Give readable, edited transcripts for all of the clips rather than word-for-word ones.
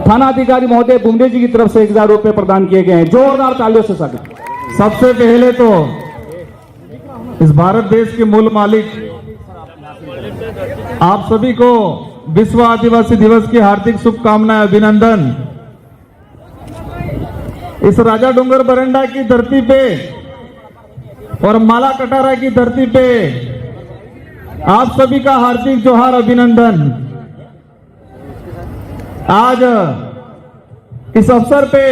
थाना अधिकारी महोदय बुमरे जी की तरफ से 1000 रुपए प्रदान किए गए हैं। जोरदार तालियों से स्वागत। सबसे पहले तो इस भारत देश के मूल मालिक आप सभी को विश्व आदिवासी दिवस की हार्दिक शुभकामनाएं, अभिनंदन। इस राजा डोंगर बरंडा की धरती पे और माला कटारा की धरती पे आप सभी का हार्दिक जोहार, अभिनंदन। आज इस अवसर पे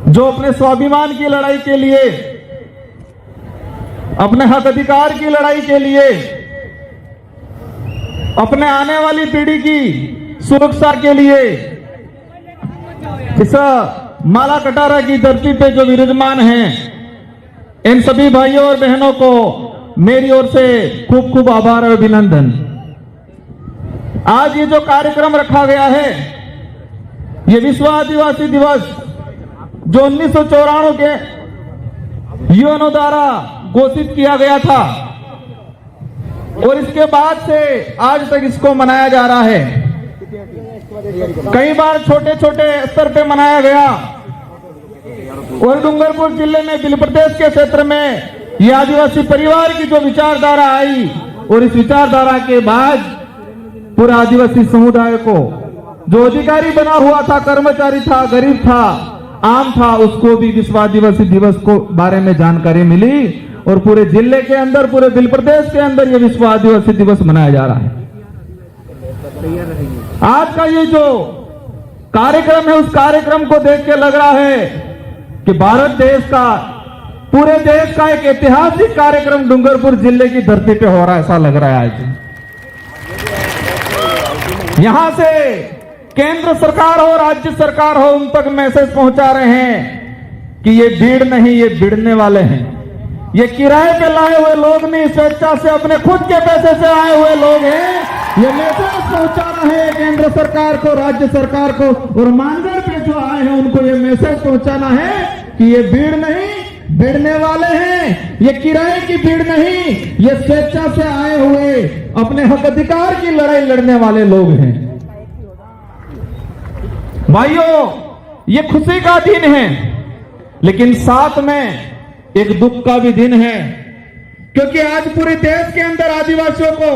जो अपने स्वाभिमान की लड़ाई के लिए, अपने हक अधिकार की लड़ाई के लिए, अपने आने वाली पीढ़ी की सुरक्षा के लिए इस माला कटारा की धरती पे जो विराजमान हैं, इन सभी भाइयों और बहनों को मेरी ओर से खूब खूब आभार और अभिनंदन। आज ये जो कार्यक्रम रखा गया है, ये विश्व आदिवासी दिवस जो 1994 के यूएनओ द्वारा घोषित किया गया था और इसके बाद से आज तक इसको मनाया जा रहा है। कई बार छोटे छोटे स्तर पे मनाया गया और डूंगरपुर जिले में बिल प्रदेश के क्षेत्र में ये आदिवासी परिवार की जो विचारधारा आई और इस विचारधारा के बाद पूरा आदिवासी समुदाय को जो अधिकारी बना हुआ था, कर्मचारी था, गरीब था, आम था, उसको भी विश्व आदिवासी दिवस को बारे में जानकारी मिली और पूरे जिले के अंदर, पूरे बिल प्रदेश के अंदर ये विश्व आदिवासी दिवस मनाया जा रहा है। आज का ये जो कार्यक्रम है, उस कार्यक्रम को देख के लग रहा है कि भारत देश का, पूरे देश का एक ऐतिहासिक कार्यक्रम डूंगरपुर जिले की धरती पे हो रहा है, ऐसा लग रहा है आज। यहां से केंद्र सरकार हो, राज्य सरकार हो, उन तक मैसेज पहुंचा रहे हैं कि ये भीड़ नहीं, ये भिड़ने वाले हैं। ये किराए पे लाए हुए लोग नहीं, स्वेच्छा से अपने खुद के पैसे से आए हुए लोग हैं। ये मैसेज पहुंचाना है केंद्र सरकार को, राज्य सरकार को, और मानगढ़ पे जो आए हैं उनको ये मैसेज पहुंचाना है कि ये भीड़ नहीं, भिड़ने वाले हैं। ये किराए की भीड़ नहीं, ये स्वेच्छा से आए हुए अपने हक अधिकार की लड़ाई लड़ने वाले लोग हैं। भाइयों, ये खुशी का दिन है, लेकिन साथ में एक दुख का भी दिन है, क्योंकि आज पूरे देश के अंदर आदिवासियों को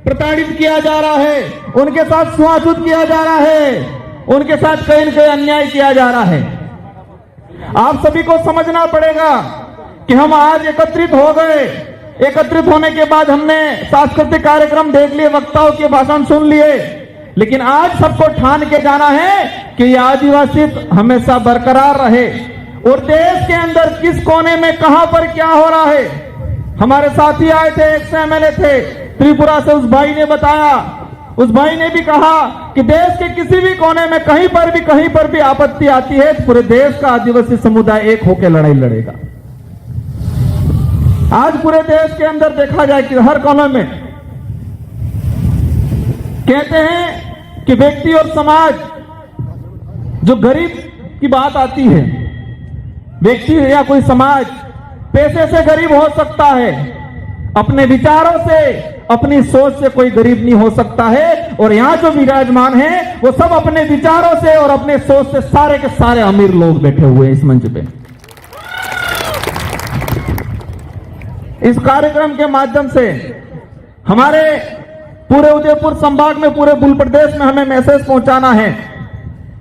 प्रताड़ित किया जा रहा है, उनके साथ छुआछूत किया जा रहा है, उनके साथ कहीं न कहीं अन्याय किया जा रहा है। आप सभी को समझना पड़ेगा कि हम आज एकत्रित हो गए। एकत्रित होने के बाद हमने सांस्कृतिक कार्यक्रम देख लिए, वक्ताओं के भाषण सुन लिए, लेकिन आज सबको ठान के जाना है कि ये आदिवासी हमेशा बरकरार रहे और देश के अंदर किस कोने में कहां पर क्या हो रहा है। हमारे साथी आए थे, एक एमएलए थे त्रिपुरा से, उस भाई ने बताया, उस भाई ने भी कहा कि देश के किसी भी कोने में कहीं पर भी आपत्ति आती है तो पूरे देश का आदिवासी समुदाय एक होकर लड़ाई लड़ेगा। आज पूरे देश के अंदर देखा जाए कि हर कोने में कहते हैं कि व्यक्ति और समाज, जो गरीब की बात आती है, व्यक्ति या कोई समाज पैसे से गरीब हो सकता है, अपने विचारों से, अपनी सोच से कोई गरीब नहीं हो सकता है। और यहां जो विराजमान है वो सब अपने विचारों से और अपने सोच से सारे के सारे अमीर लोग बैठे हुए हैं इस मंच पे। इस कार्यक्रम के माध्यम से हमारे पूरे उदयपुर संभाग में, पूरे बुल प्रदेश में हमें मैसेज पहुंचाना है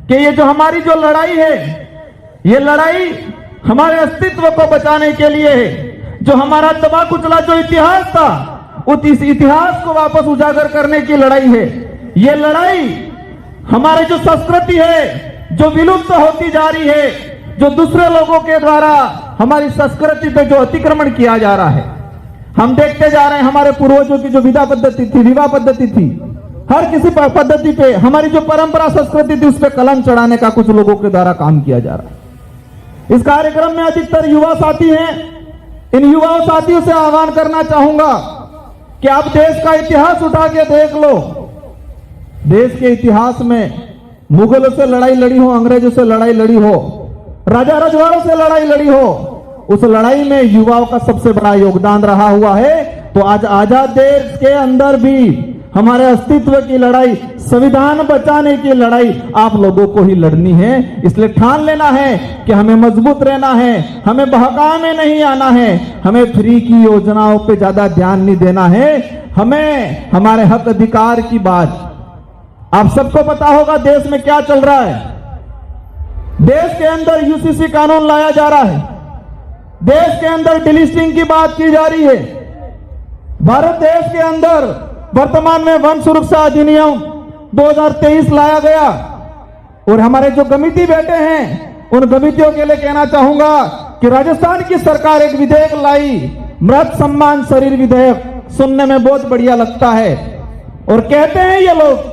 कि ये जो हमारी जो लड़ाई है, ये लड़ाई हमारे अस्तित्व को बचाने के लिए है। जो हमारा दबा कुचला जो इतिहास था, उस इतिहास को वापस उजागर करने की लड़ाई है। ये लड़ाई हमारे जो संस्कृति है, जो विलुप्त होती जा रही है, जो दूसरे लोगों के द्वारा हमारी संस्कृति पे जो अतिक्रमण किया जा रहा है। हम देखते जा रहे हैं हमारे पूर्वजों की जो विवाह पद्धति थी, हर किसी पद्धति पे हमारी जो परंपरा संस्कृति थी, उस पर कलम चढ़ाने का कुछ लोगों के द्वारा काम किया जा रहा है। इस कार्यक्रम में अधिकतर युवा साथी हैं। इन युवा साथियों से आह्वान करना चाहूंगा कि आप देश का इतिहास उठा के देख लो। देश के इतिहास में मुगलों से लड़ाई लड़ी हो, अंग्रेजों से लड़ाई लड़ी हो, राजा रजवाड़ों से लड़ाई लड़ी हो, उस लड़ाई में युवाओं का सबसे बड़ा योगदान रहा हुआ है। तो आज आजाद देश के अंदर भी हमारे अस्तित्व की लड़ाई, संविधान बचाने की लड़ाई आप लोगों को ही लड़नी है। इसलिए ठान लेना है कि हमें मजबूत रहना है, हमें बहकाव में नहीं आना है, हमें फ्री की योजनाओं पे ज्यादा ध्यान नहीं देना है, हमें हमारे हक अधिकार की बात। आप सबको पता होगा देश में क्या चल रहा है। देश के अंदर यूसीसी कानून लाया जा रहा है, देश के अंदर डिलिस्टिंग की बात की जा रही है। भारत देश के अंदर वर्तमान में वन सुरक्षा अधिनियम 2023 लाया गया और हमारे जो गमिती बैठे हैं उन गमितियों के लिए कहना चाहूंगा कि राजस्थान की सरकार एक विधेयक लाई, मृत सम्मान शरीर विधेयक। सुनने में बहुत बढ़िया लगता है और कहते हैं ये लोग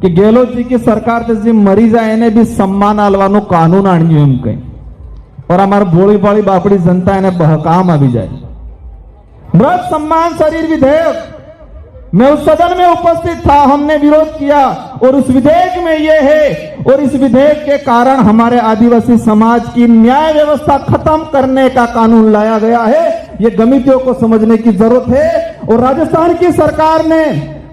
कि गहलोत जी की सरकार से मरी जाए ने भी सम्मान आलवानो कानून आणियो एम कहीं और हमारे भोली भाली बापड़ी जनता इन्हें बहकाम आ जाए। मृत सम्मान शरीर विधेयक, मैं उस सदन में उपस्थित था, हमने विरोध किया और उस विधेयक में यह है और इस विधेयक के कारण हमारे आदिवासी समाज की न्याय व्यवस्था खत्म करने का कानून लाया गया है। ये गमितियों को समझने की जरूरत है और राजस्थान की सरकार ने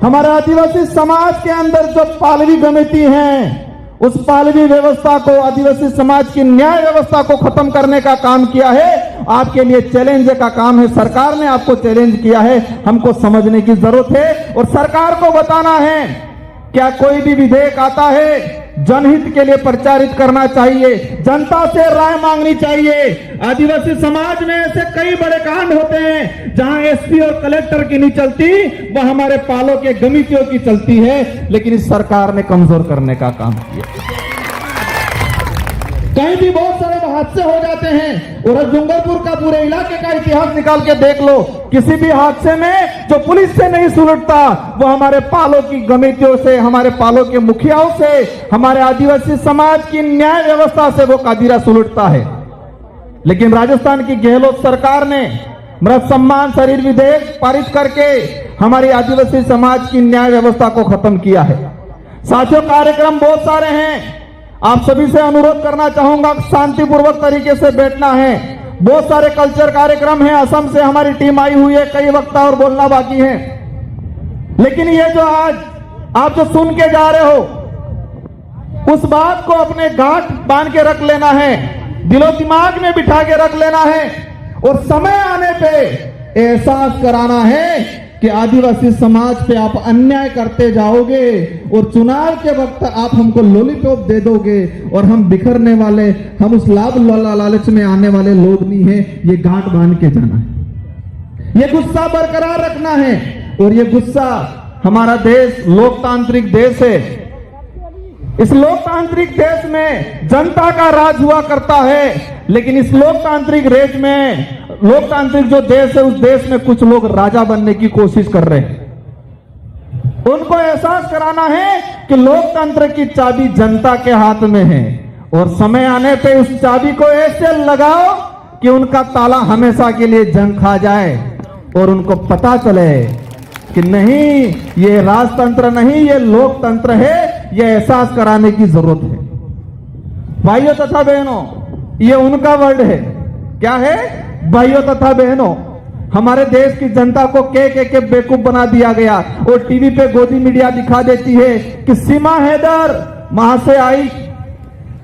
हमारे आदिवासी समाज के अंदर जो पालवी गमिति है उस पालवी व्यवस्था को, आदिवासी समाज की न्याय व्यवस्था को खत्म करने का काम किया है। आपके लिए चैलेंज का काम है, सरकार ने आपको चैलेंज किया है, हमको समझने की जरूरत है और सरकार को बताना है क्या कोई भी विधेयक आता है जनहित के लिए प्रचारित करना चाहिए, जनता से राय मांगनी चाहिए। आदिवासी समाज में ऐसे कई बड़े कांड होते हैं जहां एसपी और कलेक्टर की नहीं चलती, वह हमारे पालों के गमितियों की चलती है, लेकिन इस सरकार ने कमजोर करने का काम किया। कहीं भी बहुत सारे हादसे हो जाते हैं और डूंगरपुर का पूरे इलाके का इतिहास निकाल के देख लो, किसी भी हादसे में जो पुलिस से नहीं सुलझता वो हमारे पालों की गमितियों से, हमारे पालों के मुखियाओं से, हमारे आदिवासी समाज की न्याय व्यवस्था से वो कादिरा सुलझता है। लेकिन राजस्थान की गहलोत सरकार ने मृत सम्मान शरीर विधेयक पारित करके हमारी आदिवासी समाज की न्याय व्यवस्था को खत्म किया है। साथियों, कार्यक्रम बहुत सारे हैं, आप सभी से अनुरोध करना चाहूंगा शांतिपूर्वक तरीके से बैठना है। बहुत सारे कल्चर कार्यक्रम हैं, असम से हमारी टीम आई हुई है, कई वक्ता और बोलना बाकी है। लेकिन ये जो आज आप जो सुन के जा रहे हो उस बात को अपने गांठ बांध के रख लेना है, दिलो दिमाग में बिठा के रख लेना है और समय आने पे एहसास कराना है कि आदिवासी समाज पे आप अन्याय करते जाओगे और चुनाव के वक्त आप हमको लॉलीपॉप दे दोगे और हम बिखरने वाले, हम उस लाभ लालच में आने वाले लोग नहीं है। ये गांठ बांध के जाना है, ये गुस्सा बरकरार रखना है और ये गुस्सा, हमारा देश लोकतांत्रिक देश है। इस लोकतांत्रिक देश में जनता का राज हुआ करता है, लेकिन इस लोकतांत्रिक देश में, लोकतांत्रिक जो देश है उस देश में कुछ लोग राजा बनने की कोशिश कर रहे हैं। उनको एहसास कराना है कि लोकतंत्र की चाबी जनता के हाथ में है और समय आने पे उस चाबी को ऐसे लगाओ कि उनका ताला हमेशा के लिए जंग खा जाए और उनको पता चले कि नहीं, ये राजतंत्र नहीं, ये लोकतंत्र है। ये एहसास कराने की जरूरत है। भाइयों तथा बहनों, ये उनका वर्ड है। क्या है? भाइयों तथा बहनों, हमारे देश की जनता को के बेवकूफ बना दिया गया और टीवी पे गोदी मीडिया दिखा देती है कि सीमा हैदर वहां से आई,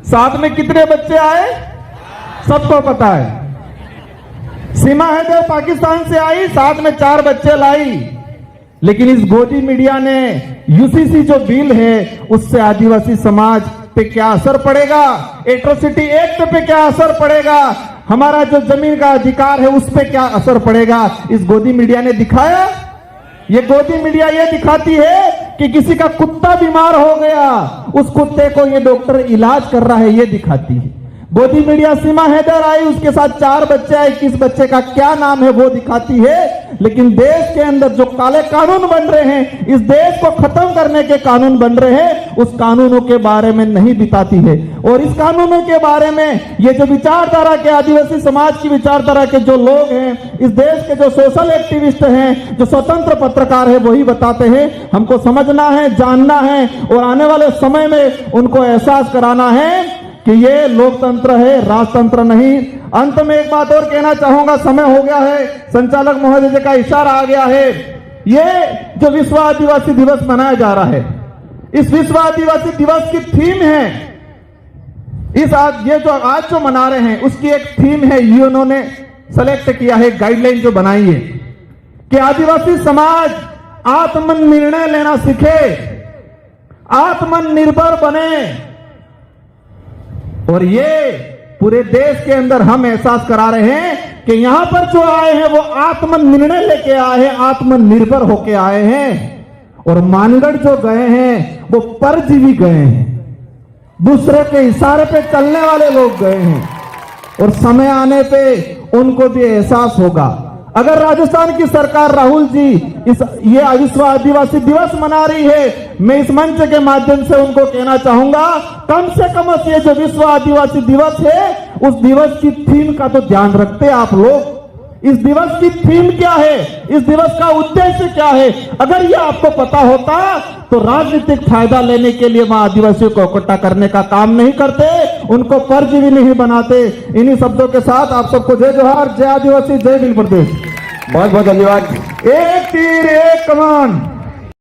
साथ में कितने बच्चे आए सबको पता है। सीमा हैदर पाकिस्तान से आई, साथ में 4 बच्चे लाई। लेकिन इस गोदी मीडिया ने यूसीसी जो बिल है उससे आदिवासी समाज पे क्या असर पड़ेगा, एट्रोसिटी एक्ट पे क्या असर पड़ेगा, हमारा जो जमीन का अधिकार है उस पे क्या असर पड़ेगा, इस गोदी मीडिया ने दिखाया। ये गोदी मीडिया ये दिखाती है कि किसी का कुत्ता बीमार हो गया, उस कुत्ते को ये डॉक्टर इलाज कर रहा है, ये दिखाती है गोदी मीडिया। सीमा हैदर आई, उसके साथ 4 बच्चे आए, किस बच्चे का क्या नाम है वो दिखाती है। लेकिन देश के अंदर जो काले कानून बन रहे हैं, इस देश को खत्म करने के कानून बन रहे हैं, उस कानूनों के बारे में नहीं बताती है। और इस कानूनों के बारे में ये जो विचारधारा के, आदिवासी समाज की विचारधारा के जो लोग हैं, इस देश के जो सोशल एक्टिविस्ट हैं, जो स्वतंत्र पत्रकार है, वही बताते हैं। हमको समझना है, जानना है और आने वाले समय में उनको एहसास कराना है कि ये लोकतंत्र है, राजतंत्र नहीं। अंत में एक बात और कहना चाहूंगा, समय हो गया है, संचालक महोदय जी का इशारा आ गया है। ये जो विश्व आदिवासी दिवस मनाया जा रहा है, इस विश्व आदिवासी दिवस की थीम है, ये जो मना रहे हैं उसकी एक थीम है, यूएनओ ने सेलेक्ट किया है, गाइडलाइन जो बनाई है कि आदिवासी समाज आत्मनिर्णय लेना सीखे, आत्मनिर्भर बने। और ये पूरे देश के अंदर हम एहसास करा रहे हैं कि यहां पर जो आए हैं वो आत्मनिर्णय लेके आए हैं, आत्मनिर्भर होके आए हैं। और मानगढ़ जो गए हैं वो परजीवी गए हैं, दूसरे के इशारे पे चलने वाले लोग गए हैं। और समय आने पे उनको भी एहसास होगा। अगर राजस्थान की सरकार, राहुल जी, ये विश्व आदिवासी दिवस मना रही है, मैं इस मंच के माध्यम से उनको कहना चाहूंगा, कम से कम ये जो विश्व आदिवासी दिवस है उस दिवस की थीम का तो ध्यान रखते आप लोग। इस दिवस की थीम क्या है, इस दिवस का उद्देश्य क्या है, अगर ये आपको पता होता तो राजनीतिक फायदा लेने के लिए वहां आदिवासियों को इकट्ठा करने का काम नहीं करते, उनको परजीवी नहीं बनाते। इन्हीं शब्दों के साथ आप सबको जय जोहार, जय आदिवासी, जय भील प्रदेश। बहुत बहुत धन्यवाद। एक तीर एक कमान।